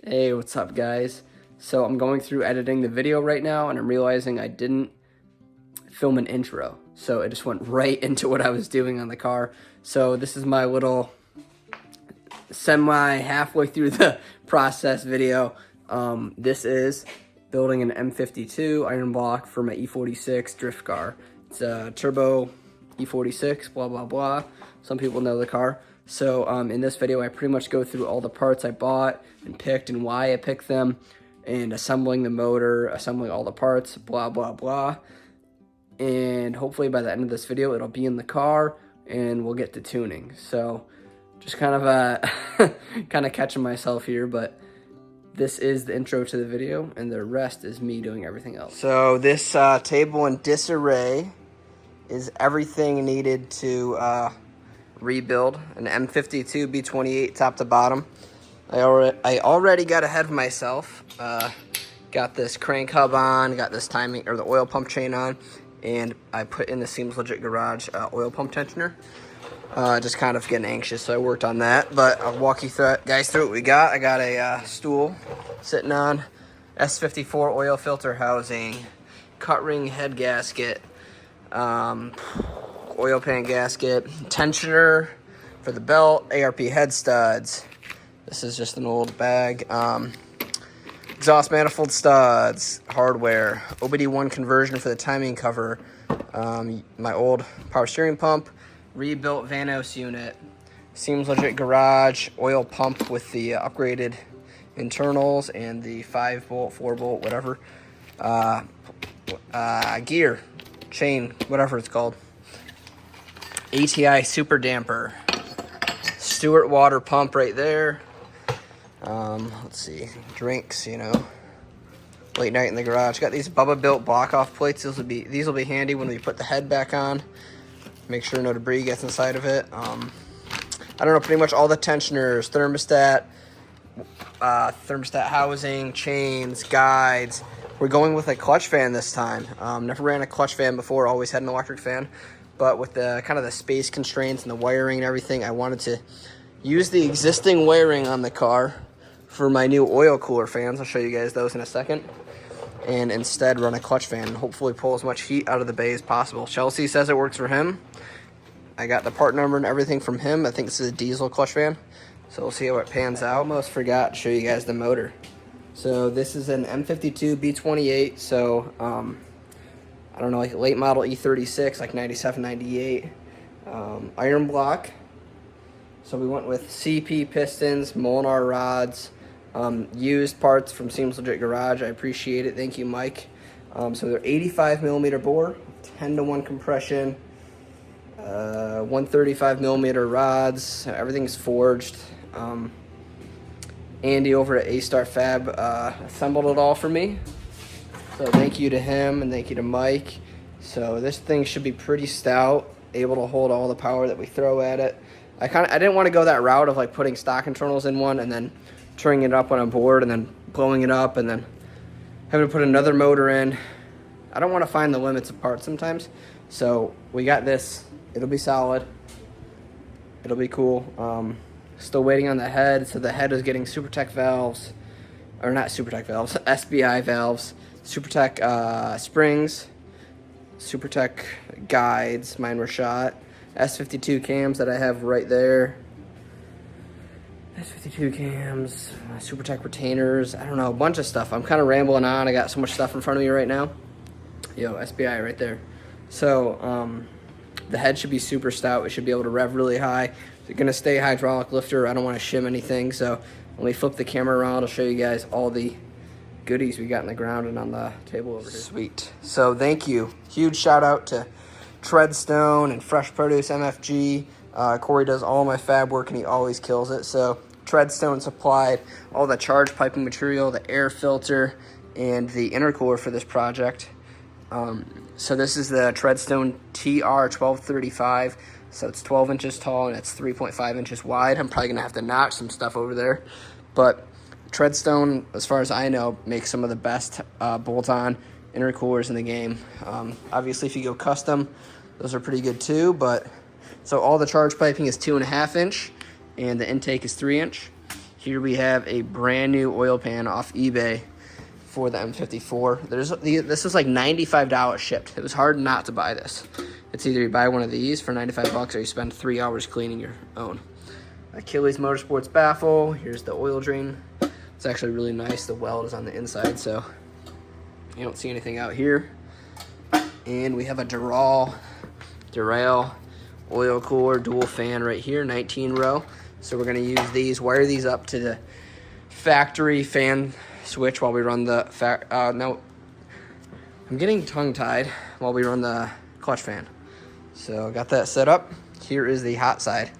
Hey, what's up guys? So I'm going through editing the video right now and I'm realizing I didn't film an intro. So it just went right into what I was doing on the car. So this is my little semi halfway through the process video. This is building an M52 iron block for my E46 drift car. It's a turbo E46, blah, blah, blah. Some people know the car. So in this video, I pretty much go through all the parts I bought and picked and why I picked them, and assembling the motor, assembling all the parts, blah, blah, blah. And hopefully by the end of this video, it'll be in the car and we'll get to tuning. So just kind of kind of catching myself here, but this is the intro to the video and the rest is me doing everything else. So this table in disarray is everything needed to rebuild an M52B28 top to bottom. I already got ahead of myself. Got this crank hub on, got this timing or the oil pump chain on, and I put in the Seems Legit Garage oil pump tensioner. Just kind of getting anxious, so I worked on that. But I'll walk you through what we got. I got a stool sitting on, S54 oil filter housing, cut ring head gasket, oil pan gasket, tensioner for the belt, ARP head studs. This is just an old bag. Exhaust manifold studs, hardware, OBD1 conversion for the timing cover, my old power steering pump, rebuilt Vanos unit, Seems Legit Garage, oil pump with the upgraded internals and the 5-bolt, 4-bolt, whatever, gear, chain, whatever it's called. ATI super damper, Stewart water pump right there. Let's see, drinks, you know, late night in the garage. Got these Bubba Built block off plates. These will be handy when we put the head back on. Make sure no debris gets inside of it. I don't know, pretty much all the tensioners, thermostat housing, chains, guides. We're going with a clutch fan this time. Never ran a clutch fan before, always had an electric fan. But with the kind of the space constraints and the wiring and everything, I wanted to use the existing wiring on the car for my new oil cooler fans. I'll show you guys those in a second. And instead run a clutch fan and hopefully pull as much heat out of the bay as possible. Chelsea says it works for him. I got the part number and everything from him. I think this is a diesel clutch fan. So we'll see how it pans out. Almost forgot to show you guys the motor. So this is an M52B28. So I don't know, like late model E46, like 97, 98. Iron block. So we went with CP pistons, Molinar rods, used parts from Seems Legit Garage. I appreciate it. Thank you, Mike. So they're 85 millimeter bore, 10-to-1 compression, 135 millimeter rods. Everything's forged. Andy over at AStar Fab assembled it all for me. So thank you to him and thank you to Mike. So this thing should be pretty stout, able to hold all the power that we throw at it. I didn't want to go that route of like putting stock internals in one and then turning it up on a board and then blowing it up and then having to put another motor in. I don't want to find the limits of parts sometimes. So we got this. It'll be solid. It'll be cool. Still waiting on the head. So the head is getting SuperTech valves, or not SuperTech valves, SBI valves, SuperTech springs, SuperTech guides. Mine were shot. S52 cams that I have right there. S52 cams, SuperTech retainers. I don't know, a bunch of stuff. I'm kind of rambling on. I got so much stuff in front of me right now. Yo, SBI right there. So the head should be super stout. It should be able to rev really high. It's going to stay hydraulic lifter. I don't want to shim anything. So when we flip the camera around, I'll show you guys all the goodies we got in the ground and on the table over here. Sweet. So thank you. Huge shout out to Treadstone and Fresh Produce MFG. Corey does all my fab work and he always kills it. So Treadstone supplied all the charge piping material, the air filter, and the intercooler for this project. So this is the Treadstone TR1235. So it's 12 inches tall and it's 3.5 inches wide. I'm probably gonna have to notch some stuff over there. But Treadstone, as far as I know, makes some of the best bolt-on intercoolers in the game. Obviously, if you go custom, those are pretty good too. But so all the charge piping is 2.5 inch, and the intake is 3 inch. Here we have a brand new oil pan off eBay for the M54. This was like $95 shipped. It was hard not to buy this. It's either you buy one of these for 95 bucks or you spend 3 hours cleaning your own. Achilles Motorsports baffle. Here's the oil drain. It's actually really nice. The weld is on the inside, so you don't see anything out here. And we have a Durail oil cooler dual fan right here, 19 row. So we're gonna use these, wire these up to the factory fan switch while we run the no, I'm getting tongue-tied while we run the clutch fan. So I got that set up. Here is the hot side.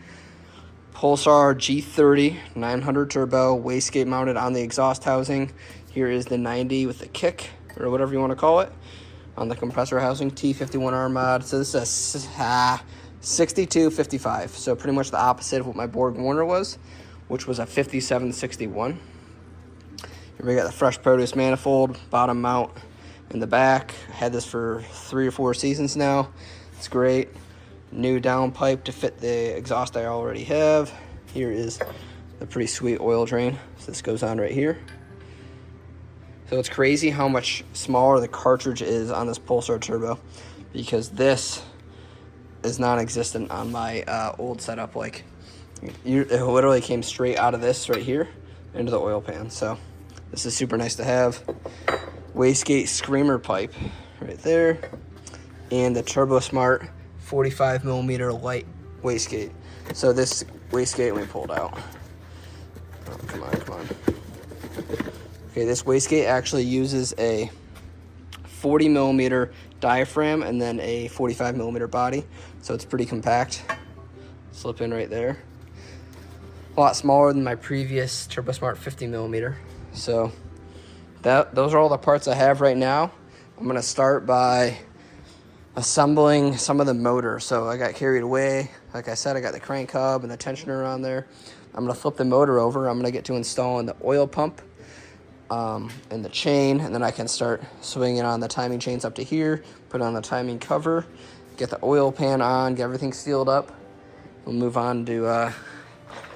Pulsar G30 900 turbo, wastegate mounted on the exhaust housing. Here is the 90 with the kick, or whatever you want to call it, on the compressor housing, T51R mod. So this is a 6255, so pretty much the opposite of what my Borg Warner was, which was a 5761. Here we got the fresh Produce manifold, bottom mount in the back. I had this for 3 or 4 seasons now. It's great. New downpipe to fit the exhaust I already have. Here is the pretty sweet oil drain. So this goes on right here. So it's crazy how much smaller the cartridge is on this Pulsar Turbo, because this is non-existent on my old setup. Like, it literally came straight out of this right here into the oil pan. So this is super nice to have. Wastegate screamer pipe right there, and the TurboSmart 45 millimeter light wastegate. So this wastegate, let me pull it out. Oh, come on. Okay, this wastegate actually uses a 40 millimeter diaphragm and then a 45 millimeter body, so it's pretty compact. Slip in right there. A lot smaller than my previous TurboSmart 50 millimeter. So those are all the parts I have right now. I'm gonna start by assembling some of the motor. So I got carried away. Like I said, I got the crank hub and the tensioner on there. I'm gonna flip the motor over. I'm gonna get to installing the oil pump and the chain, and then I can start swinging on the timing chains up to here, put on the timing cover, get the oil pan on, get everything sealed up. We'll move on to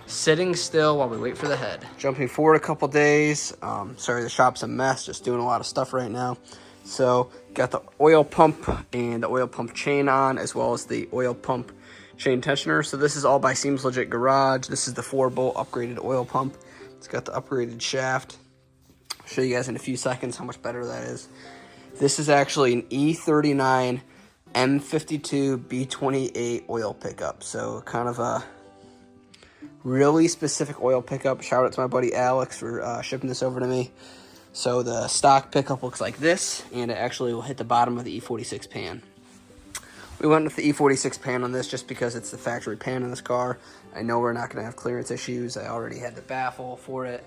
sitting still while we wait for the head. Jumping forward a couple days. Sorry, the shop's a mess, just doing a lot of stuff right now. So got the oil pump and the oil pump chain on, as well as the oil pump chain tensioner. So this is all by Seems Legit Garage. This is the 4-bolt upgraded oil pump. It's got the upgraded shaft. I'll show you guys in a few seconds how much better that is. This is actually an E39 M52B28 oil pickup. So kind of a really specific oil pickup. Shout out to my buddy Alex for shipping this over to me. So the stock pickup looks like this, and it actually will hit the bottom of the E46 pan. We went with the E46 pan on this just because it's the factory pan in this car. I know we're not going to have clearance issues. I already had the baffle for it.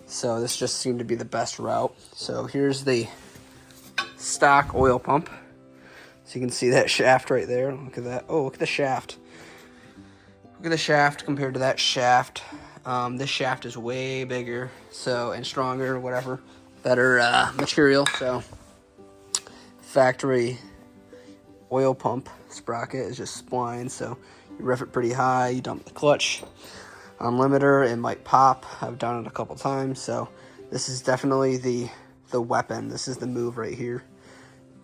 So this just seemed to be the best route. So here's the stock oil pump. So you can see that shaft right there. Look at that. Oh, look at the shaft. Look at the shaft compared to that shaft. This shaft is way bigger, so, and stronger, whatever. Better material. So factory oil pump sprocket is just spline. So you rev it pretty high, you dump the clutch on limiter, it might pop. I've done it a couple times. So this is definitely the weapon. This is the move right here.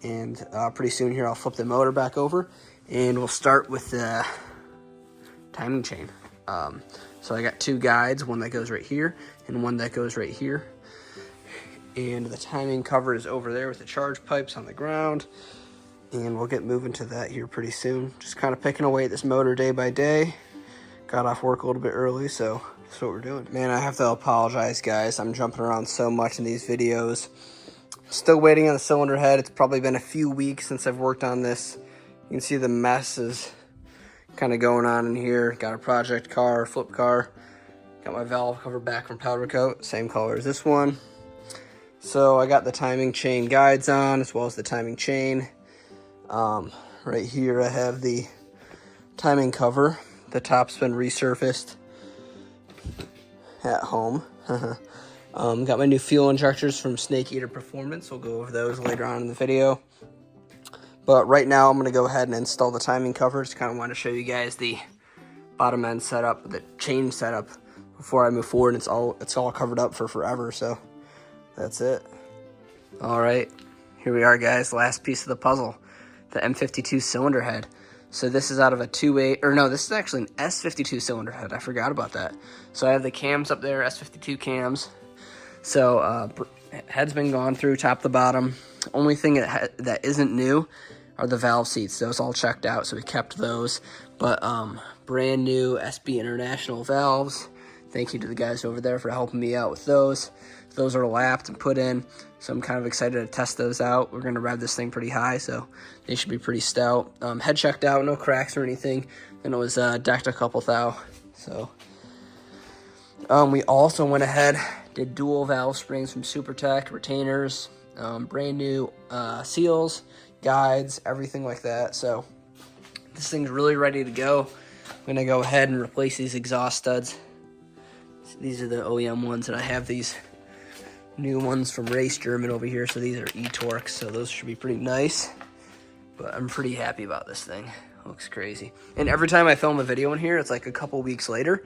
And pretty soon here I'll flip the motor back over and we'll start with the timing chain. So I got 2 guides, one that goes right here and one that goes right here. And the timing cover is over there with the charge pipes on the ground. And we'll get moving to that here pretty soon. Just kind of picking away at this motor day by day. Got off work a little bit early, so that's what we're doing. Man, I have to apologize, guys. I'm jumping around so much in these videos. Still waiting on the cylinder head. It's probably been a few weeks since I've worked on this. You can see the mess is kind of going on in here. Got a project car, flip car. Got my valve cover back from powder coat, same color as this one. So I got the timing chain guides on, as well as the timing chain. Right here I have the timing cover. The top's been resurfaced at home. Got my new fuel injectors from Snake Eater Performance. We'll go over those later on in the video. But right now I'm going to go ahead and install the timing cover. Just kind of want to show you guys the bottom end setup, the chain setup, before I move forward. It's all covered up for forever, so that's it. All right, here we are, guys. Last piece of the puzzle, the M52 cylinder head. So this is out of a 2.8, or no, this is actually an S52 cylinder head. I forgot about that. So I have the cams up there, S52 cams. So head's been gone through top to bottom. Only thing that isn't new are the valve seats. Those all checked out, so we kept those. But brand new SB International valves. Thank you to the guys over there for helping me out with those. Those are lapped and put in, so I'm kind of excited to test those out. We're going to rev this thing pretty high, so they should be pretty stout. Head checked out, no cracks or anything, and it was decked a couple thou. So we also went ahead, did dual valve springs from SuperTech, retainers, brand new seals, guides, everything like that. So this thing's really ready to go. I'm going to go ahead and replace these exhaust studs. These are the OEM ones, and I have these new ones from Race German over here, so these are E-Torx, so those should be pretty nice. But I'm pretty happy about this thing. Looks crazy. And every time I film a video in here, it's like a couple weeks later,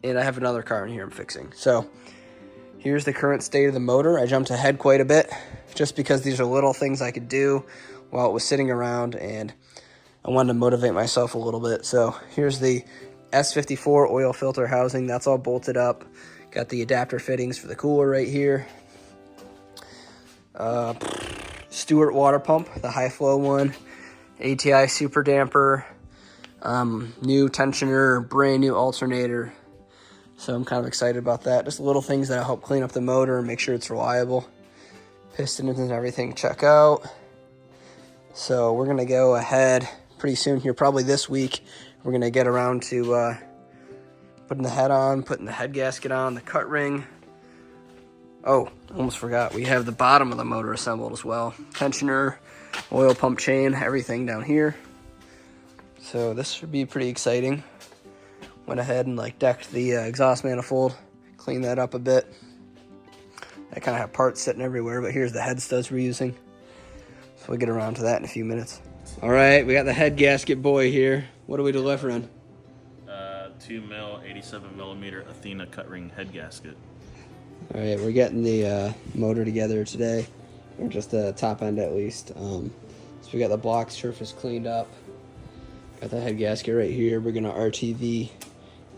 and I have another car in here I'm fixing. So here's the current state of the motor. I jumped ahead quite a bit, just because these are little things I could do while it was sitting around, and I wanted to motivate myself a little bit. So here's the S54 oil filter housing. That's all bolted up. Got the adapter fittings for the cooler right here. Stewart water pump, the high flow one. ATI super damper. New tensioner, brand new alternator. So I'm kind of excited about that. Just little things that help clean up the motor and make sure it's reliable. Pistons and everything check out. So we're going to go ahead pretty soon here, probably this week. We're going to get around to putting the head on, putting the head gasket on, the cut ring. Oh, almost forgot. We have the bottom of the motor assembled as well. Tensioner, oil pump chain, everything down here. So this should be pretty exciting. Went ahead and decked the exhaust manifold, cleaned that up a bit. I kind of have parts sitting everywhere, but here's the head studs we're using. So we'll get around to that in a few minutes. All right, we got the head gasket boy here. What are we delivering? 2 mil, 87 millimeter Athena cut ring head gasket. All right, we're getting the motor together today, or just the top end at least. So we got the block surface cleaned up. Got the head gasket right here. We're gonna RTV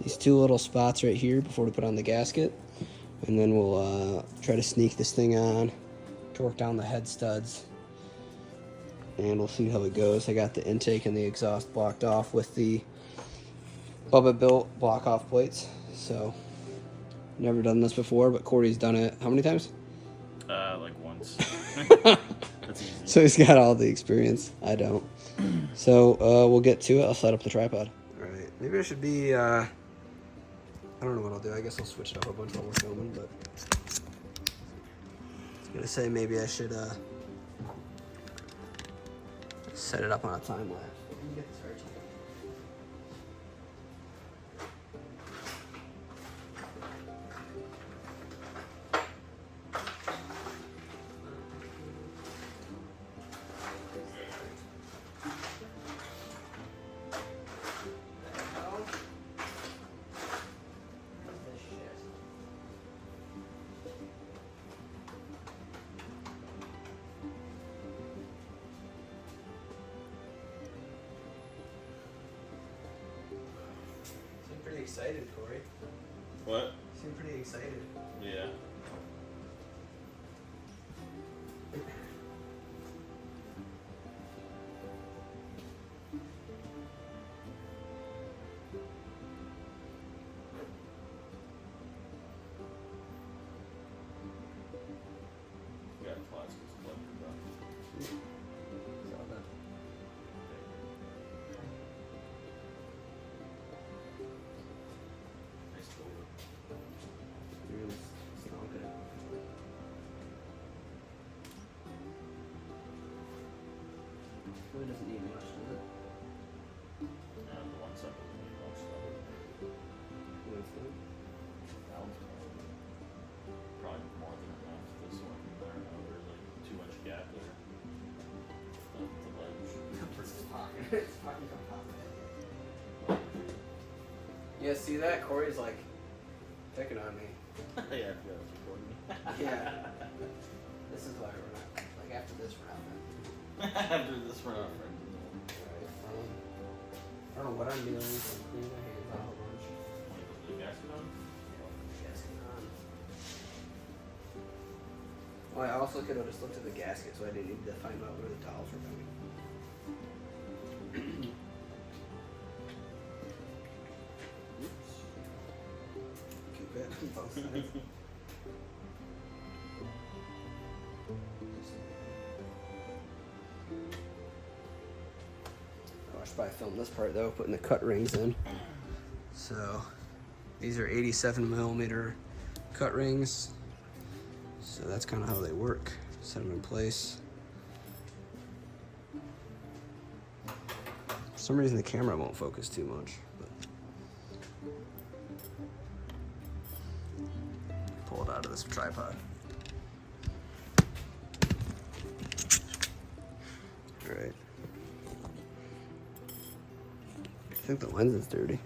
these two little spots right here before we put on the gasket, and then we'll try to sneak this thing on, torque down the head studs, and we'll see how it goes. I got the intake and the exhaust blocked off with the Bubba built block off plates. So never done this before, but Corey's done it how many times? Like once. That's easy. So he's got all the experience. I don't. So we'll get to it. I'll set up the tripod. All right. Maybe I should be. I don't know what I'll do. I guess I'll switch it up a bunch while we're filming. But I was gonna say maybe I should set it up on a time lapse. Excited, Corey. What? You seem pretty excited. Yeah. Got plastic collector. Really doesn't need much, does it? The one side doesn't need much stuff. Probably more than enough. This one, I don't know, there's like too much gap there. The ledge. Yeah, see that? Corey's like picking on me. Yeah, I forgot I was recording. Yeah. This is why we're not, like, after this round. After this round, right? I don't know what I'm doing. I'm cleaning my hands off a bunch. The gasket on? Gasket on. Well, I also could have just looked at the gasket, so I didn't need to find out where the towels were coming. Oops. Keep it on both sides. I should probably film this part though, putting the cut rings in. So these are 87mm cut rings. So that's kind of how they work. Set them in place. For some reason the camera won't focus too much. But pull it out of this tripod. All right. I think the lens is dirty.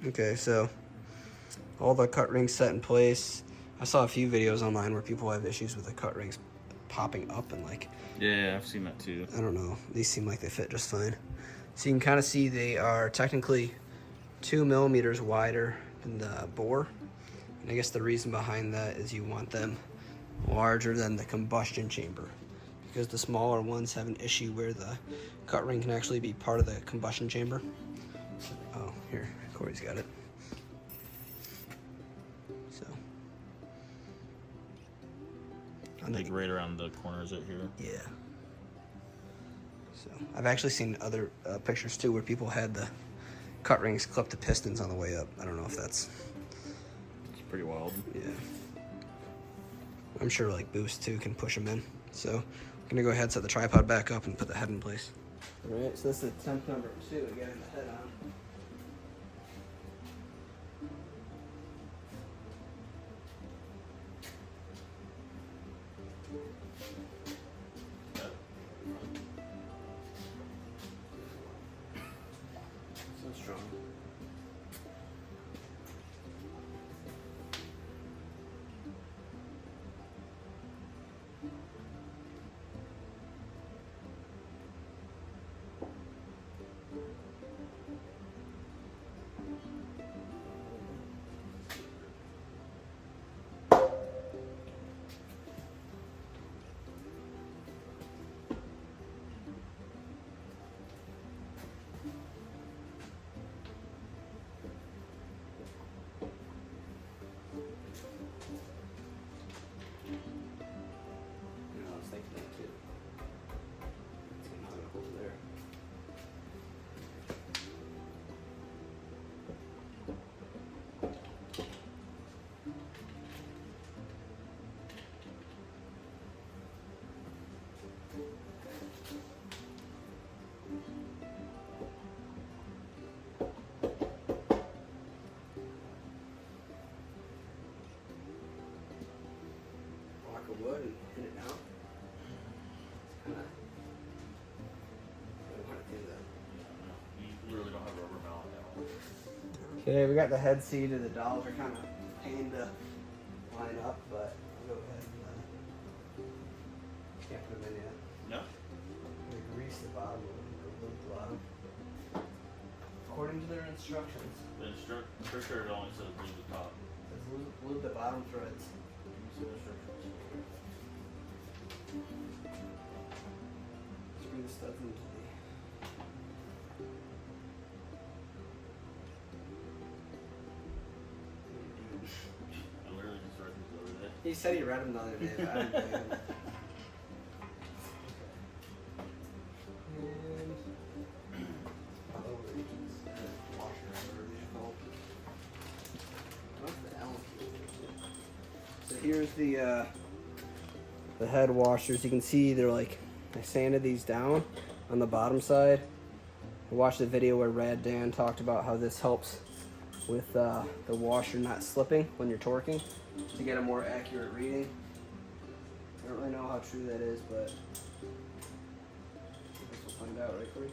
Okay, so all the cut rings set in place. I saw a few videos online where people have issues with the cut rings popping up and like... Yeah, I've seen that too. I don't know. These seem like they fit just fine. So you can kind of see they are technically 2mm wider than the bore. And I guess the reason behind that is you want them larger than the combustion chamber, because the smaller ones have an issue where the cut ring can actually be part of the combustion chamber. Oh, here, Corey's got it. So, Like right around the corners right here. yeah. So I've actually seen other pictures too where people had the cut rings clip the pistons on the way up. I don't know if that's... It's pretty wild. Yeah. I'm sure like Boost too can push them in. So I'm gonna go ahead, set the tripod back up and put the head in place. All right, so this is attempt number 2 of getting the head on. So strong. Wood and hit it down. It's kind of... I don't want to do that. You really don't have rubber mallet at all. Okay, we got the head seat and the dolls are kind of pain to line up, but I'll go ahead and can't put them in yet. No? We grease the bottom or lube the bottom. According to their instructions. The instructor only says leave the top. It says lube the bottom threads. You see the instructions? Screw the studs into the... I literally just read these the other day. He said he read them the other day, but I didn't believe him. So here's the head washers. You can see they're like, I sanded these down on the bottom side. I watched a video where Rad Dan talked about how this helps with the washer not slipping when you're torquing to get a more accurate reading. I don't really know how true that is, but I guess we'll find out, right, Corey?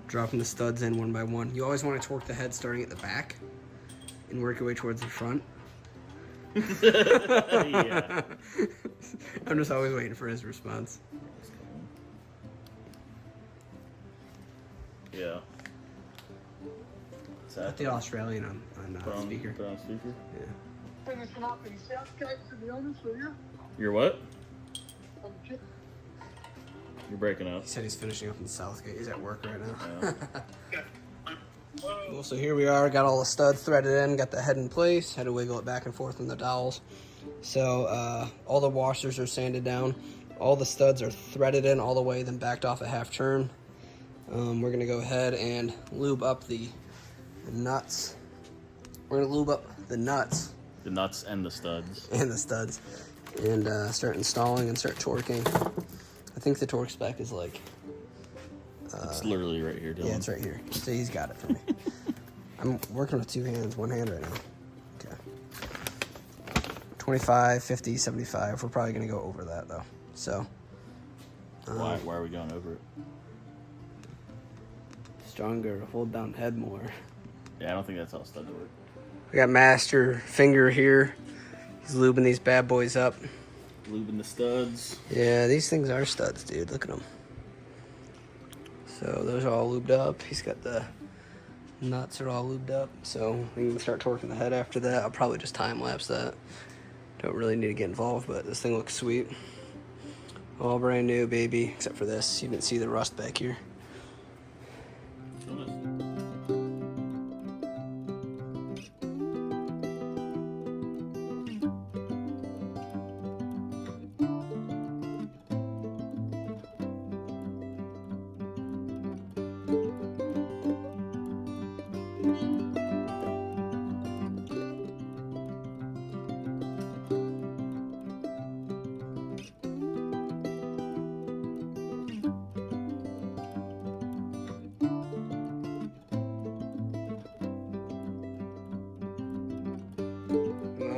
dropping the studs in one by one. You always want to torque the head starting at the back and work your way towards the front. Yeah. I'm just always waiting for his response. Yeah. Put the Australian on speaker. Put on speaker. Yeah. Finishing up in Southgate, to be honest with you. You're what? You're breaking up. He said he's finishing up in Southgate. He's at work right now. Yeah. Cool, so here we are. Got all the studs threaded in. Got the head in place. Had to wiggle it back and forth in the dowels. So all the washers are sanded down. All the studs are threaded in all the way, then backed off at half turn. We're going to go ahead and lube up the nuts. We're going to lube up the nuts. The nuts and the studs. And the studs. And start installing and start torquing. I think the torque spec is like... it's literally right here, Dylan. Yeah, it's right here. So he's got it for me. I'm working with two hands, one hand right now. Okay. 25, 50, 75. We're probably going to go over that, though. So... Why are we going over it? Stronger, hold down head more. Yeah, I don't think that's how studs work. We got Master Finger here. He's lubing these bad boys up. Lubing the studs. Yeah, these things are studs, dude. Look at them. So those are all lubed up. He's got the nuts are all lubed up. So we can start torquing the head after that. I'll probably just time lapse that. Don't really need to get involved, but this thing looks sweet. All brand new, baby. Except for this. You didn't see the rust back here.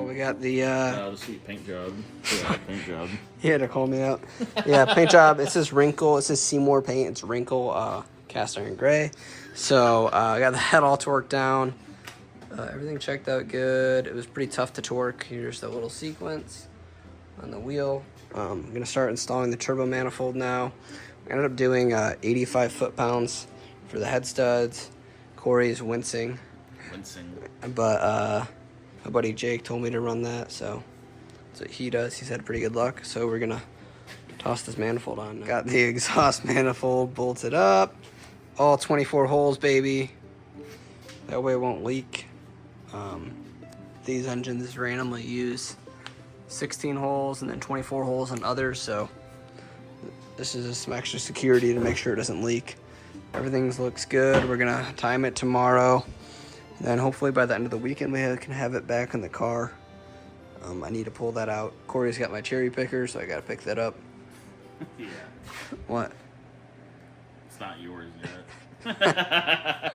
We got the sweet paint job. Yeah, paint job. he had to call me out. Yeah, paint job. It says wrinkle. It says Seymour paint. It's wrinkle cast iron gray. So I got the head all torqued down. Everything checked out good. It was pretty tough to torque. Here's the little sequence on the wheel. I'm gonna start installing the turbo manifold now. I ended up doing 85 foot-pounds for the head studs. Corey's wincing. But my buddy Jake told me to run that, so that's what he does. He's had pretty good luck, so we're gonna toss this manifold on now. Got the exhaust manifold bolted up. All 24 holes, baby. That way it won't leak. These engines randomly use 16 holes and then 24 holes on others, so this is just some extra security to make sure it doesn't leak. Everything looks good. We're gonna time it tomorrow. Then hopefully by the end of the weekend we can have it back in the car. I need to pull that out. Corey's got my cherry picker, so I gotta pick that up. Yeah. What? It's not yours yet.